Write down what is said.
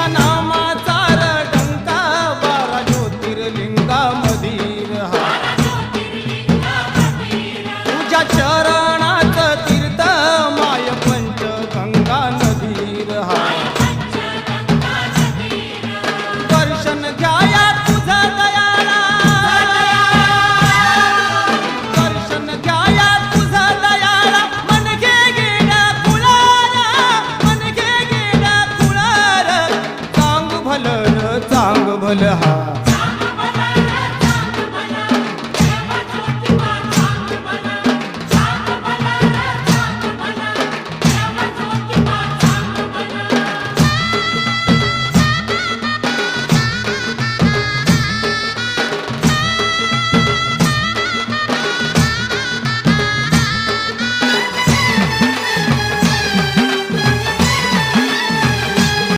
तुझ्या नामाचा डंका 12 ज्योतिर्लिंगा मधीर हा तुझ्या चरणात तीर्थ माय पंचगंगा नदीर हा दर्शन घ्याया तुझं दयाळा दर्शन घ्याया तुझं दयाळा मन घे गेल्या कुळाला मन घे गेल्या कुळाला चांग भलं हा